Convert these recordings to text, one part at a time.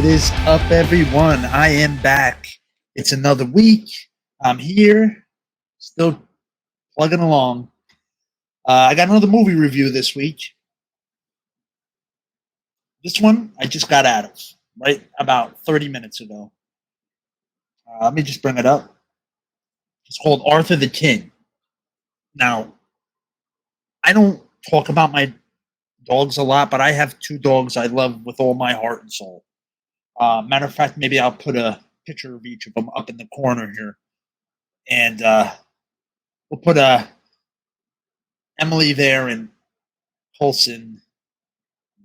What is up, everyone? I am back. It's another week. I'm here, still plugging along. I got another movie review this week. This one I just got out of, right about 30 minutes ago. Let me just bring it up. It's called Arthur the King. Now, I don't talk about my dogs a lot, but I have two dogs I love with all my heart and soul. Matter of fact, maybe I'll put a picture of each of them up in the corner here. And we'll put Emily there and Colson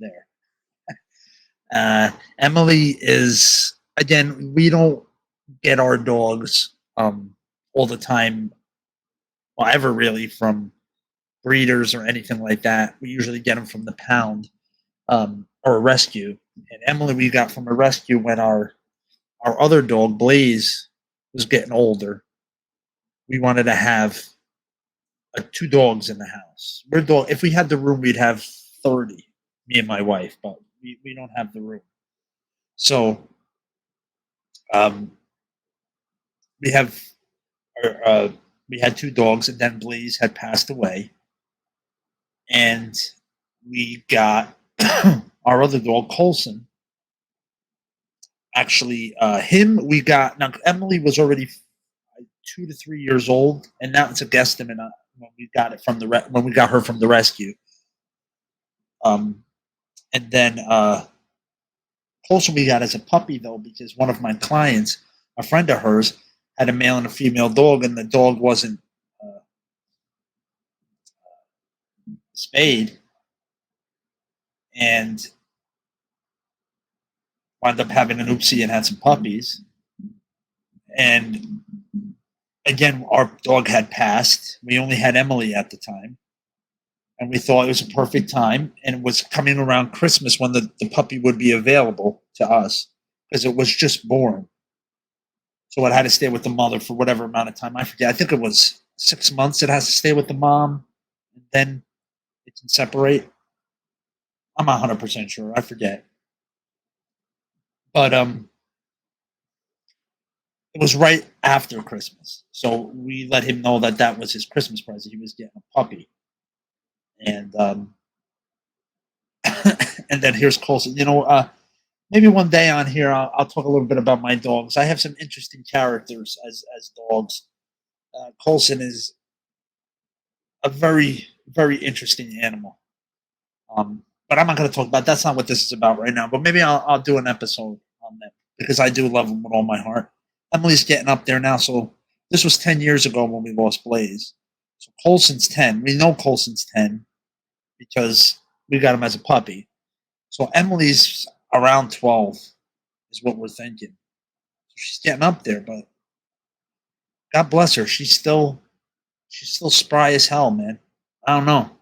there. Emily is, again, we don't get our dogs all the time, well, ever really, from breeders or anything like that. We usually get them from the pound or a rescue. And Emily we got from a rescue when our other dog, Blaze, was getting older. We wanted to have two dogs in the house. If we had the room, we'd have 30, me and my wife, but we don't have the room. So we have we had two dogs, and then Blaze had passed away, and we got our other dog, Colson. Actually, him we got. Now Emily was already 2 to 3 years old, and now it's a guesstimate when we got it from when we got her from the rescue. And then Colson we got as a puppy though, because one of my clients, a friend of hers, had a male and a female dog, and the dog wasn't spayed, and wound up having an oopsie and had some puppies. And again, our dog had passed. We only had Emily at the time. And we thought it was a perfect time. And it was coming around Christmas when the puppy would be available to us, because it was just born. So it had to stay with the mother for whatever amount of time. I forget. I think it was 6 months it has to stay with the mom. And then it can separate. I'm 100% sure. I forget. But it was right after Christmas. So we let him know that was his Christmas present. He was getting a puppy. And and then here's Colson. Maybe one day on here I'll talk a little bit about my dogs. I have some interesting characters as dogs. Colson is a very, very interesting animal. But I'm not going to talk about. That's not what this is about right now. But maybe I'll do an episode on that, because I do love them with all my heart. Emily's getting up there now, so this was 10 years ago when we lost Blaze. So Colson's 10. We know Colson's 10 because we got him as a puppy. So Emily's around 12 is what we're thinking. She's getting up there, but God bless her. She's still spry as hell, man. I don't know.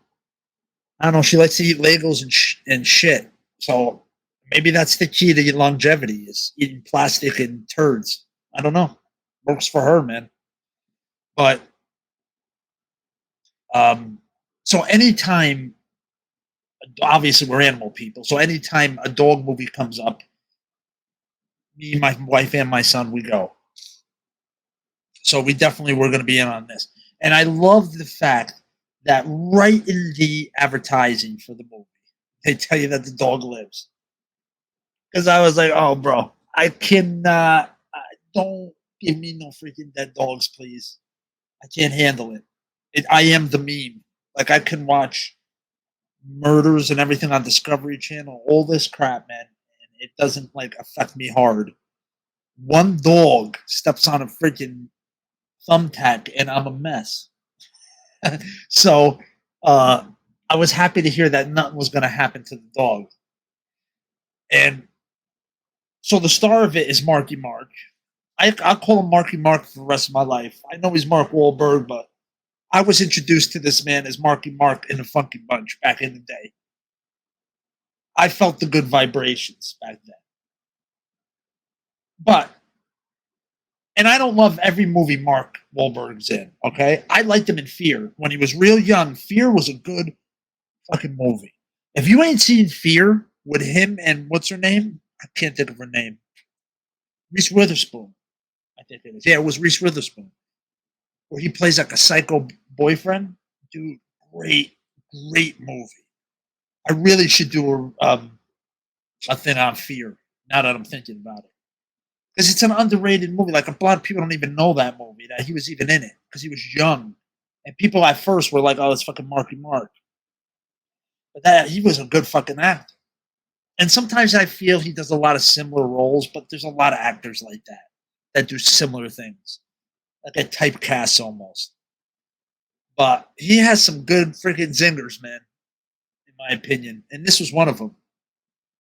She likes to eat Legos and shit. So maybe that's the key to longevity, is eating plastic and turds. I don't know. Works for her, man. But so anytime, obviously we're animal people, so anytime a dog movie comes up, me, my wife, and my son, we go. So we definitely were going to be in on this. And I love the fact that right in the advertising for the movie, they tell you that the dog lives. Because I was like, oh, bro, I cannot. Don't give me no freaking dead dogs, please. I can't handle it. I am the meme. Like, I can watch murders and everything on Discovery Channel, all this crap, man, and it doesn't affect me hard. One dog steps on a freaking thumbtack, and I'm a mess. So I was happy to hear that nothing was going to happen to the dog. And so the star of it is Marky Mark. I'll call him Marky Mark for the rest of my life. I know he's Mark Wahlberg, but I was introduced to this man as Marky Mark in the Funky Bunch back in the day. I felt the good vibrations back then. And I don't love every movie Mark Wahlberg's in, okay? I liked him in Fear. When he was real young, Fear was a good fucking movie. If you ain't seen Fear with him and what's her name? I can't think of her name. Reese Witherspoon, I think it is. Yeah, it was Reese Witherspoon, where he plays like a psycho boyfriend. Dude, great, great movie. I really should do a thing on Fear now that I'm thinking about it. Because it's an underrated movie. Like a lot of people don't even know that movie, that he was even in it because he was young. And people at first were like, oh, it's fucking Marky Mark. But that he was a good fucking actor. And sometimes I feel he does a lot of similar roles, but there's a lot of actors like that do similar things. Like a typecast almost. But he has some good freaking zingers, man, in my opinion. And this was one of them.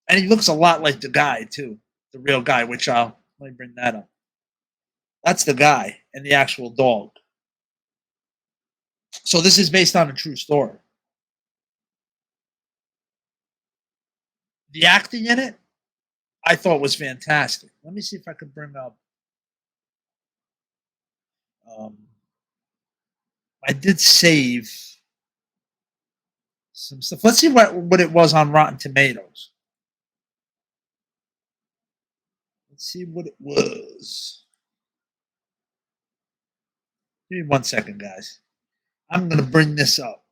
And he looks a lot like the guy, too. The real guy, which let me bring that up. That's the guy and the actual dog. So this is based on a true story. The acting in it, I thought was fantastic. Let me see if I can bring up. Um, I did save some stuff. Let's see what it was on Rotten Tomatoes. Let's see what it was. Give me 1 second, guys. I'm going to bring this up.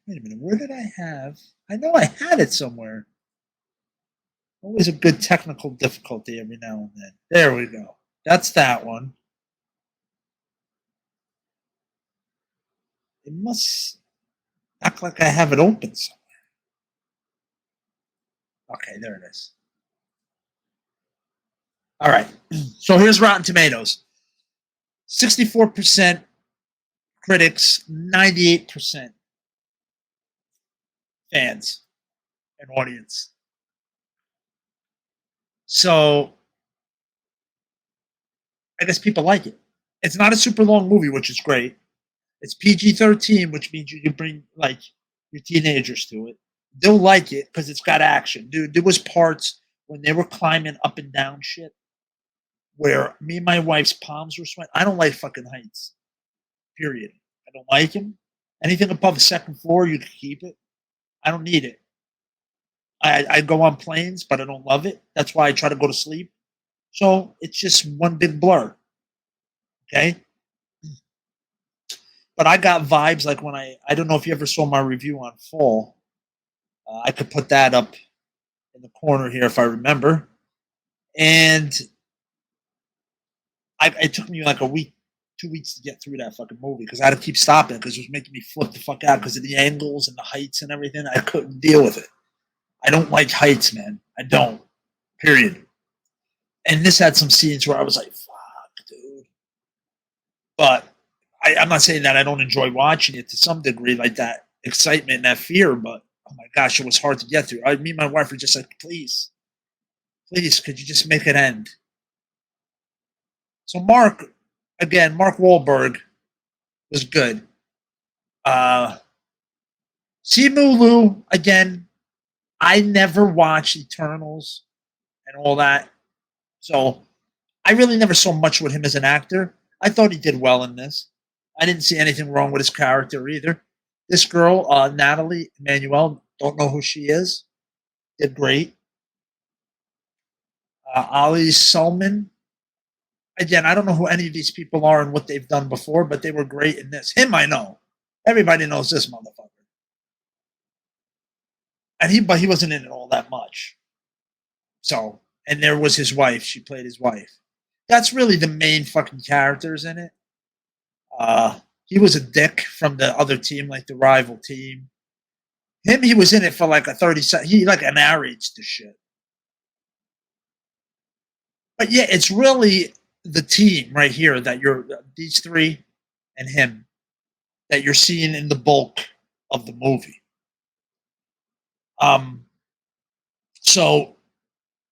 Wait a minute. Where did I have? I know I had it somewhere. Always a good technical difficulty every now and then. There we go. That's that one. It must act like I have it open somewhere. Okay, there it is. All right. So here's Rotten Tomatoes. 64% critics, 98% fans and audience. So I guess people like it. It's not a super long movie, which is great. It's PG-13, which means you can bring like your teenagers to it. They'll like it because it's got action. Dude, there was parts when they were climbing up and down shit where me and my wife's palms were sweating. I don't like fucking heights. Period. I don't like them. Anything above the second floor, you can keep it. I don't need it. I go on planes, but I don't love it. That's why I try to go to sleep. So it's just one big blur. Okay. But I got vibes like when I don't know if you ever saw my review on Fall. I could put that up in the corner here if I remember. And it took me like a week, 2 weeks to get through that fucking movie because I had to keep stopping because it was making me flip the fuck out because of the angles and the heights and everything. I couldn't deal with it. I don't like heights, man. I don't. Period. And this had some scenes where I was like, fuck, dude. But I'm not saying that I don't enjoy watching it to some degree, like that excitement and that fear, but oh my gosh, it was hard to get through. Me and my wife were just like, please, could you just make it end? So Mark Wahlberg was good. Simu Liu, again, I never watched Eternals and all that. So I really never saw much with him as an actor. I thought he did well in this. I didn't see anything wrong with his character either. This girl, Natalie Emmanuel, don't know who she is, did great. Ali Sulman, again, I don't know who any of these people are and what they've done before, but they were great in this. Him, I know. Everybody knows this motherfucker. But he wasn't in it all that much. So, and there was his wife. She played his wife. That's really the main fucking characters in it. He was a dick from the other team, like the rival team. He was in it for like a 30 seconds. He like narrates the shit. But yeah, it's really the team right here that these three and him that you're seeing in the bulk of the movie. So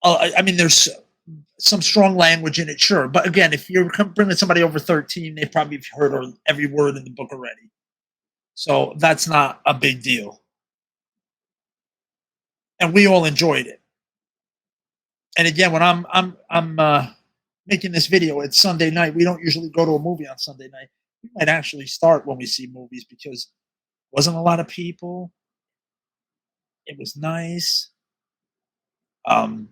I mean, there's some strong language in it, sure. But again, if you're bringing somebody over 13, they probably have heard every word in the book already. So that's not a big deal. And we all enjoyed it. And again, when I'm making this video, it's Sunday night. We don't usually go to a movie on Sunday night. We might actually start when we see movies because wasn't a lot of people. It was nice. Um,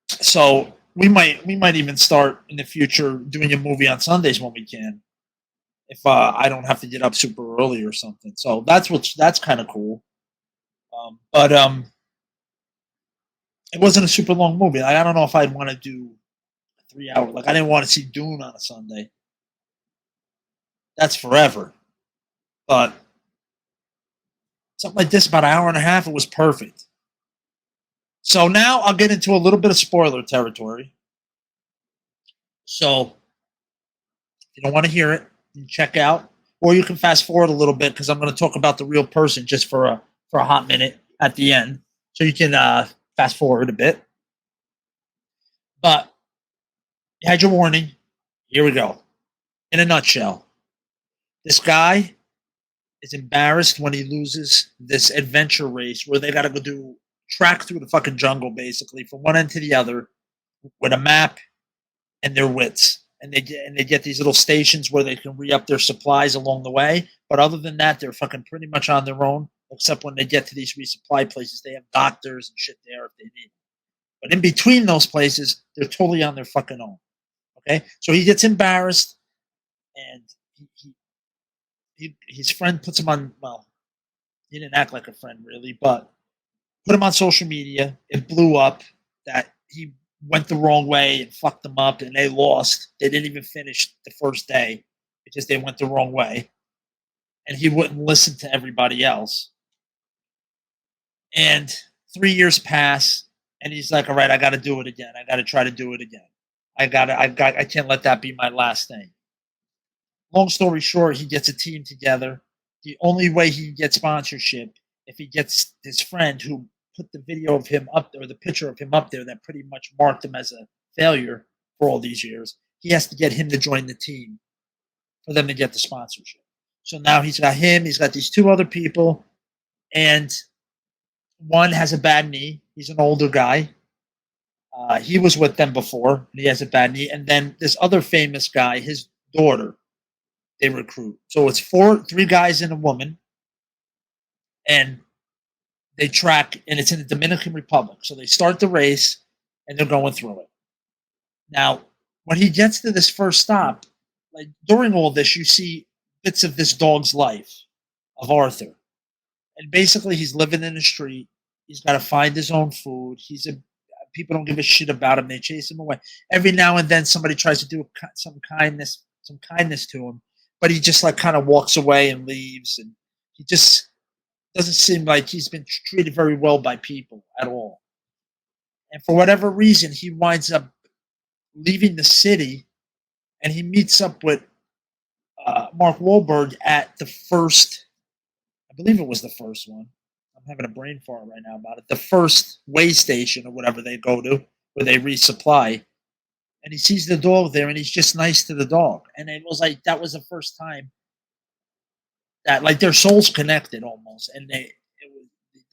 so we might even start in the future doing a movie on Sundays when we can, if I don't have to get up super early or something. So that's kind of cool. But it wasn't a super long movie. Like, I don't know if I'd want to do a 3 hour. Like I didn't want to see Dune on a Sunday. That's forever. But something like this, about an hour and a half, it was perfect. So now I'll get into a little bit of spoiler territory. So if you don't want to hear it, you check out, or you can fast forward a little bit because I'm going to talk about the real person just for a hot minute at the end. So you can fast forward a bit. But you had your warning. Here we go. In a nutshell, this guy is embarrassed when he loses this adventure race where they got to go do track through the fucking jungle basically from one end to the other with a map and their wits. And they get these little stations where they can re-up their supplies along the way. But other than that, they're fucking pretty much on their own. Except when they get to these resupply places, they have doctors and shit there if they need. But in between those places, they're totally on their fucking own. Okay, so he gets embarrassed, and his friend puts him on. Well, he didn't act like a friend really, but put him on social media. It blew up that he went the wrong way and fucked them up, and they lost. They didn't even finish the first day because they went the wrong way, and he wouldn't listen to everybody else. And 3 years pass, and he's like, "All right, I got to do it again. I got to try to do it again. I can't let that be my last thing." Long story short, he gets a team together. The only way he can get sponsorship if he gets his friend who put the video of him up there, or the picture of him up there that pretty much marked him as a failure for all these years. He has to get him to join the team for them to get the sponsorship. So now he's got him. He's got these two other people, and one has a bad knee. He's an older guy. He was with them before, and he has a bad knee. And then this other famous guy, his daughter, they recruit. So it's three guys and a woman, and they track, and it's in the Dominican Republic. So they start the race, and they're going through it. Now, when he gets to this first stop, like during all this, you see bits of this dog's life of Arthur, and basically he's living in the street. He's got to find his own food. People don't give a shit about him. They chase him away. Every now and then, somebody tries to do some kindness to him, but he just like kind of walks away and leaves, and he just doesn't seem like he's been treated very well by people at all. And for whatever reason, he winds up leaving the city, and he meets up with Mark Wahlberg at the first. I believe it was the first one. I'm having a brain fart right now about it. The first way station or whatever they go to, where they resupply, and he sees the dog there, and he's just nice to the dog. And it was like that was the first time that like their souls connected almost, and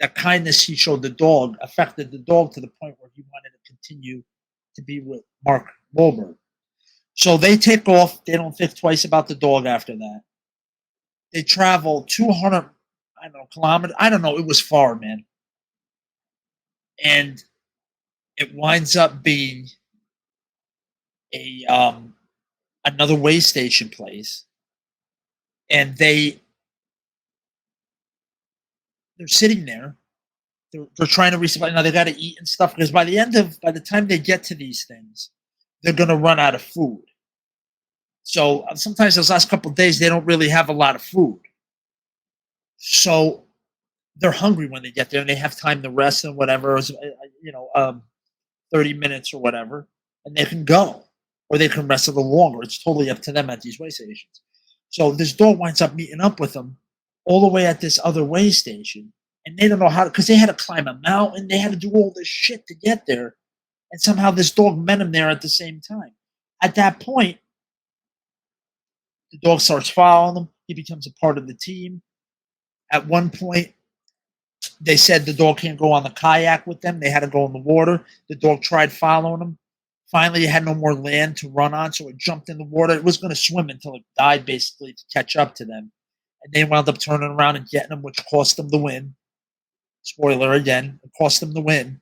the kindness he showed the dog affected the dog to the point where he wanted to continue to be with Mark Wahlberg. So they take off. They don't think twice about the dog after that. They travel 200, I don't know, kilometers. I don't know. It was far, man. And it winds up being a another way station place, and they're sitting there. They're trying to resupply. Now they got to eat and stuff because by the time they get to these things, they're going to run out of food. So sometimes those last couple of days they don't really have a lot of food. So they're hungry when they get there, and they have time to rest and whatever, 30 minutes or whatever, and they can go, or they can rest a little longer. It's totally up to them at these way stations. So this dog winds up meeting up with them all the way at this other way station, and they don't know how because they had to climb a mountain, they had to do all this shit to get there, and somehow this dog met him there at the same time. At that point, the dog starts following him. He becomes a part of the team. At one point, they said the dog can't go on the kayak with them. They had to go in the water. The dog tried following them. Finally, it had no more land to run on, so it jumped in the water. It was going to swim until it died, basically, to catch up to them. And they wound up turning around and getting them, which cost them the win. Spoiler again, it cost them the win,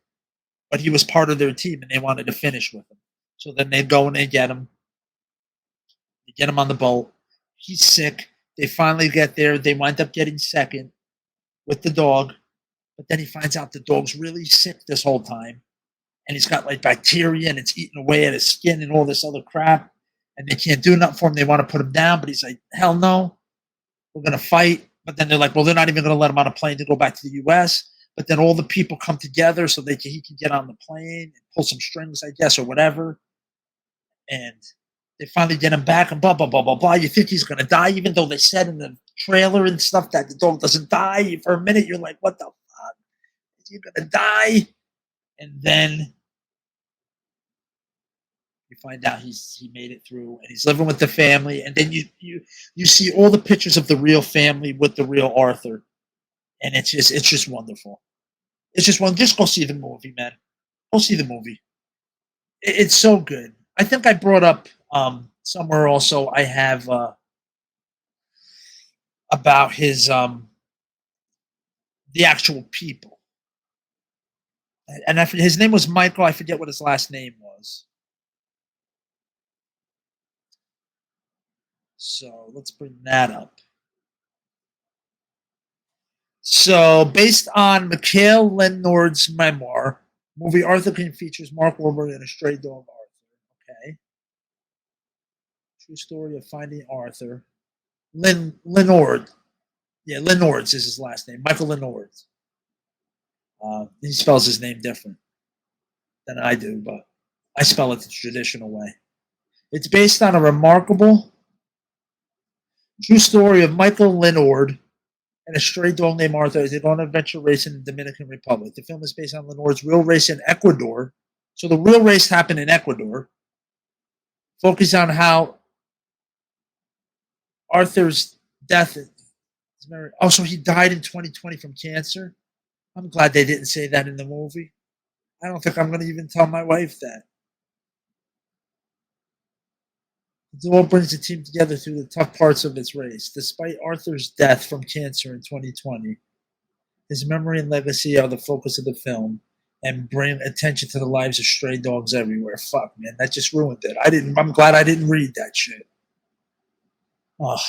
but he was part of their team and they wanted to finish with him. So then they go and they get him. They get him on the boat. He's sick. They finally get there. They wind up getting second with the dog, but then he finds out the dog's really sick this whole time, and he's got like bacteria and it's eating away at his skin and all this other crap, and they can't do nothing for him. They want to put him down, but he's like, hell no, we're gonna fight. But then they're like, well, they're not even gonna let him on a plane to go back to the U.S. But then all the people come together so he can get on the plane and pull some strings, I guess, or whatever, and they finally get him back and blah blah blah blah blah. You think he's gonna die, even though they said in the trailer and stuff that the dog doesn't die. For a minute, you're like, what the fuck? Is he gonna die? And then you find out he made it through and he's living with the family. And then you see all the pictures of the real family with the real Arthur, and it's just wonderful. It's just one. Just go see the movie, man. Go see the movie. It's so good. I think I brought up somewhere also. I have about the actual people, and his name was Michael. I forget what his last name was. So let's bring that up. So, based on Mikhail Leonard's memoir, movie Arthur King features Mark Wahlberg and a stray dog, Arthur. Okay. True story of finding Arthur. Leonard. Yeah, Leonards is his last name. Michael Leonards. He spells his name different than I do, but I spell it the traditional way. It's based on a remarkable true story of Michael Leonard and a stray dog named Arthur as they go on an adventure race in the Dominican Republic. The film is based on Leonard's real race in Ecuador. So the real race happened in Ecuador. Focus on how Arthur's death. Oh, so he died in 2020 from cancer? I'm glad they didn't say that in the movie. I don't think I'm going to even tell my wife that. The duel brings the team together through the tough parts of its race. Despite Arthur's death from cancer in 2020, his memory and legacy are the focus of the film and bring attention to the lives of stray dogs everywhere. Fuck, man, that just ruined it. I'm glad I didn't read that shit. Oh.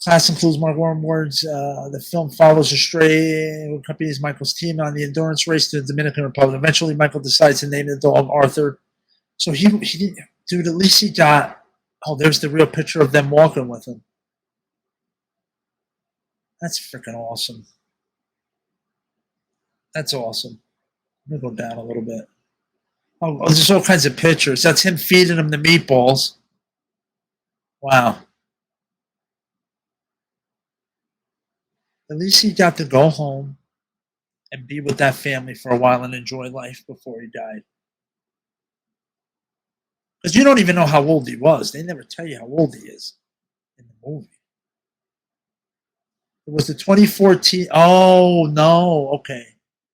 Class includes Mark Wahlberg's. The film follows a stray who accompanies Michael's team on the endurance race to the Dominican Republic. Eventually, Michael decides to name the dog Arthur. So he didn't, dude. At least he got. Oh, there's the real picture of them walking with him. That's freaking awesome. That's awesome. Let me go down a little bit. Oh, there's all kinds of pictures. That's him feeding him the meatballs. Wow. At least he got to go home and be with that family for a while and enjoy life before he died. Because you don't even know how old he was. They never tell you how old he is in the movie. It was the 2014. Oh, no. Okay.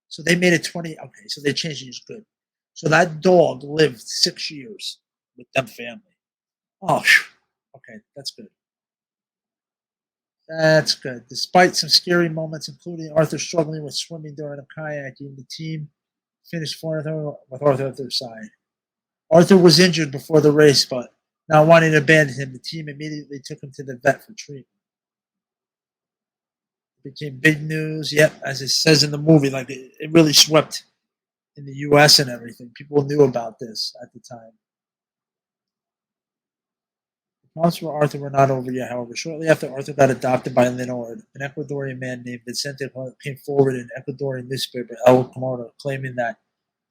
So they made it 20. Okay. So they changed it. It's good. So that dog lived 6 years with them family. Oh, okay. That's good. That's good. Despite some scary moments, including Arthur struggling with swimming during a kayaking, the team finished fourth with Arthur at their side. Arthur was injured before the race, but not wanting to abandon him, the team immediately took him to the vet for treatment. It became big news. Yep, as it says in the movie, like it really swept in the U.S. and everything. People knew about this at the time. The problems for Arthur were not over yet, however. Shortly after Arthur got adopted by Leonard, an Ecuadorian man named Vicente came forward in Ecuadorian newspaper El Comodo, claiming that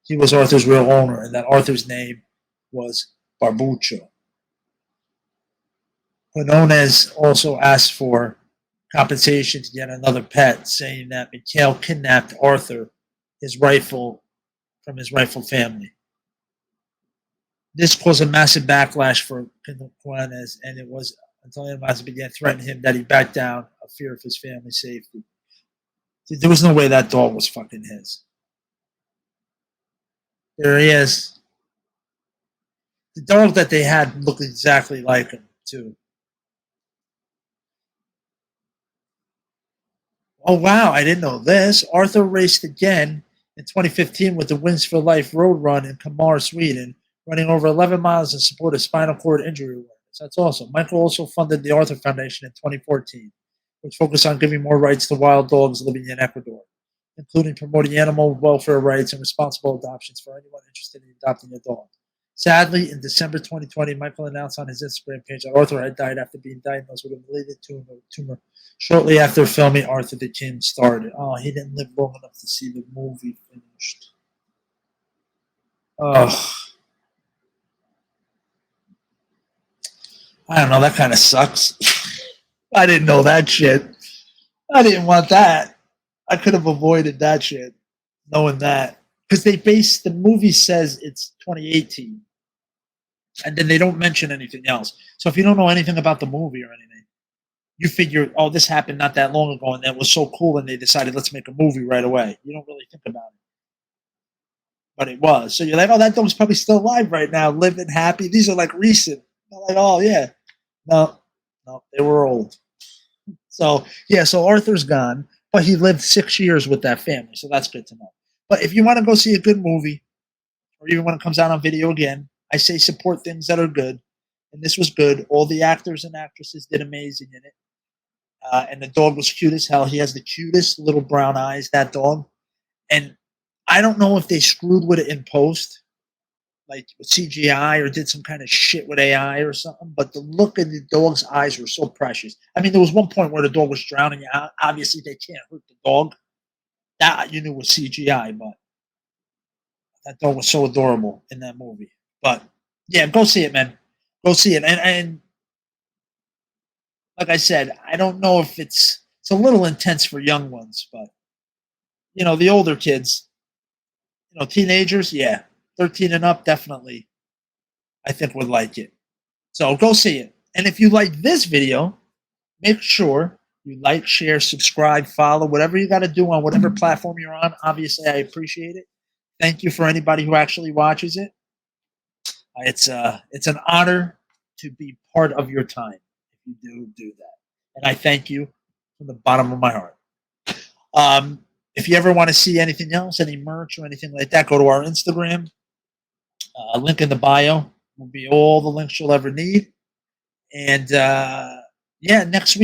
he was Arthur's real owner and that Arthur's name was Barbucho. Quinones also asked for compensation to get another pet, saying that Mikhail kidnapped Arthur, from his rightful family. This caused a massive backlash for Quinones, and it was until Yamasa began threatening him that he backed down of fear of his family's safety. There was no way that dog was fucking his. There he is. The dog that they had looked exactly like him, too. Oh, wow. I didn't know this. Arthur raced again in 2015 with the Wins for Life Road Run in Kalmar, Sweden, running over 11 miles in support of spinal cord injury awareness. That's awesome. Michael also funded the Arthur Foundation in 2014, which focused on giving more rights to wild dogs living in Ecuador, including promoting animal welfare rights and responsible adoptions for anyone interested in adopting a dog. Sadly, in December 2020, Michael announced on his Instagram page that Arthur had died after being diagnosed with a malignant tumor shortly after filming Arthur the King started. Oh, he didn't live long enough to see the movie finished. Oh, I don't know. That kind of sucks. I didn't know that shit. I didn't want that. I could have avoided that shit, knowing that. Because the movie says it's 2018. And then they don't mention anything else. So if you don't know anything about the movie or anything, you figure, oh, this happened not that long ago, and that was so cool, and they decided let's make a movie right away. You don't really think about it, but it was. So you're like, oh, that dog's probably still alive right now, living happy. These are like recent. You're like, oh yeah, no, they were old. So yeah, so Arthur's gone, but he lived 6 years with that family, so that's good to know. But if you want to go see a good movie, or even when it comes out on video again, I say support things that are good, and this was good. All the actors and actresses did amazing in it, and the dog was cute as hell. He has the cutest little brown eyes, that dog. And I don't know if they screwed with it in post, like with CGI, or did some kind of shit with AI or something, but the look in the dog's eyes were so precious. I mean, there was one point where the dog was drowning. Obviously, they can't hurt the dog. That you knew was CGI, but that dog was so adorable in that movie. But yeah, go see it, man. Go see it. And like I said, I don't know if it's a little intense for young ones, but the older kids, teenagers, yeah, 13 and up, definitely, I think would like it. So go see it. And if you like this video, make sure you like, share, subscribe, follow, whatever you got to do on whatever platform you're on. Obviously, I appreciate it. Thank you for anybody who actually watches it. It's an honor to be part of your time if you do that, and I thank you from the bottom of my heart. If you ever want to see anything else, any merch or anything like that, go to our Instagram. Link in the bio will be all the links you'll ever need. And yeah, next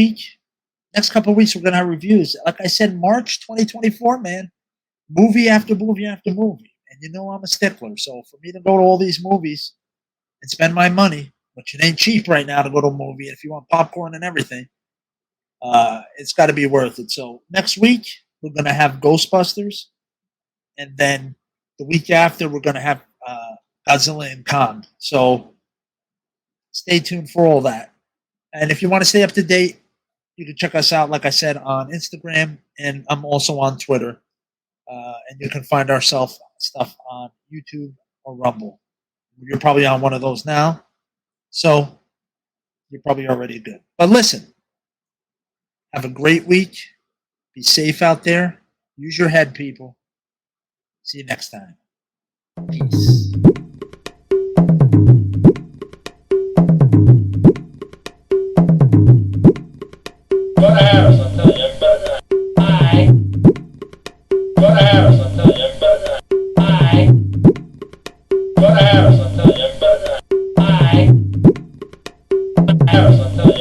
couple of weeks, we're gonna have reviews. Like I said, March 2024, man, movie after movie after movie. And I'm a stickler, so for me to go to all these movies and spend my money, which it ain't cheap right now to go to a movie, if you want popcorn and everything, it's got to be worth it. So next week we're gonna have Ghostbusters, and then the week after we're gonna have Godzilla and Kong. So stay tuned for all that. And if you want to stay up to date, you can check us out, like I said, on Instagram, and I'm also on Twitter. And you can find our stuff on YouTube or Rumble. You're probably on one of those now, so you're probably already good. But listen, have a great week. Be safe out there. Use your head, people. See you next time. Peace. Go to Harris, I'm telling you, better die. Bye. Go to Harris, I'm telling you, better die. Bye. Go to Harris, I'm telling you, better die. Bye. Harris, I'm telling you.